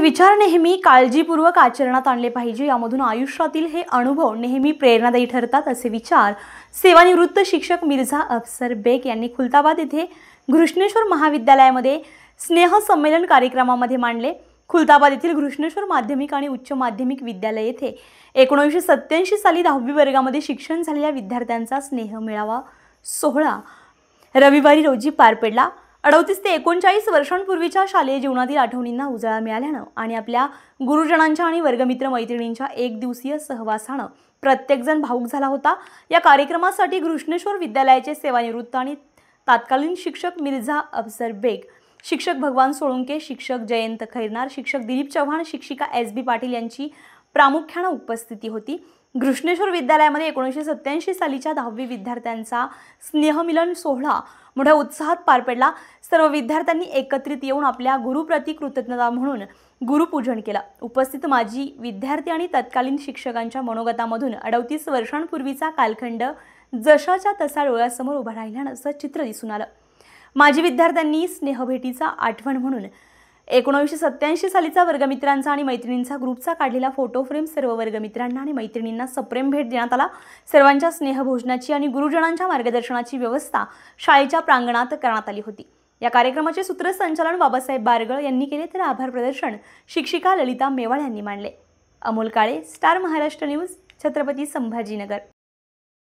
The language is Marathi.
विचार नेहमी काळजीपूर्वक आचरणात आणले पाहिजे। यामधून आयुष्यातील हे अनुभव नेहमी प्रेरणादायी ठरतात असे विचार सेवानिवृत्त शिक्षक मिर्झा अफसर बेग यांनी खुलताबाद येथे घृष्णेश्वर महाविद्यालयामध्ये स्नेह संमेलन कार्यक्रमामध्ये मांडले। खुलताबाद येथील घृष्णेश्वर माध्यमिक आणि उच्च माध्यमिक विद्यालय येथे 1987 साली 10वी वर्गामध्ये शिक्षण झालेल्या विद्यार्थ्यांचा स्नेह मेळावा सोहळा रविवारी रोजी पार पडला। 38 ते 39 वर्षांपूर्वीच्या शालेय जीवनातील आठवणींना उजाळा मिळाल्यानं आणि आपल्या गुरुजनांच्या आणि वर्गमित्र मैत्रिणींच्या एक दिवसीय सहवासानं प्रत्येकजण भावुक झाला होता। या कार्यक्रमासाठी घृष्णेश्वर विद्यालयाचे सेवानिवृत्त आणि तत्कालीन शिक्षक मिर्झा अफसर बेग, शिक्षक भगवान सोळुंके, शिक्षक जयंत खैरनार, शिक्षक दिलीप चव्हाण, शिक्षिका SB पाटील यांची प्रामुख्याने उपस्थिती होती। घृष्णेश्वर विद्यालयामध्ये 1987 सालीच्या 10वी विद्यार्थ्यांचा स्नेहमिलन सोहळा मोठ्या उत्साहात पार पडला। सर्व विद्यार्थ्यांनी एकत्रित येऊन आपल्या गुरुप्रती कृतज्ञता म्हणून गुरुपूजन केलं। उपस्थित माजी विद्यार्थी आणि तत्कालीन शिक्षकांच्या मनोगतामधून 38 वर्षांपूर्वीचा कालखंड जशाच्या तसा डोळ्यासमोर उभा राहिल्यानं असं चित्र दिसून आलं। माजी विद्यार्थ्यांनी स्नेहभेटीचा आठवण म्हणून 1987 सालीचा वर्गमित्रांचा आणि मैत्रिणींचा ग्रुपचा काढलेला फोटो फ्रेम सर्व वर्गमित्रांना आणि मैत्रिणींना सप्रेम भेट देण्यात आला। सर्वांच्या स्नेहभोजनाची आणि गुरुजनांच्या मार्गदर्शनाची व्यवस्था शाळेच्या प्रांगणात करण्यात आली होती। या कार्यक्रमाचे सूत्रसंचालन बाबासाहेब बारगळ यांनी केले तर आभार प्रदर्शन शिक्षिका ललिता मेवाळ यांनी मांडले। Amol Kale, star Maharashtra news, Chhatrapati Sambhajinagar.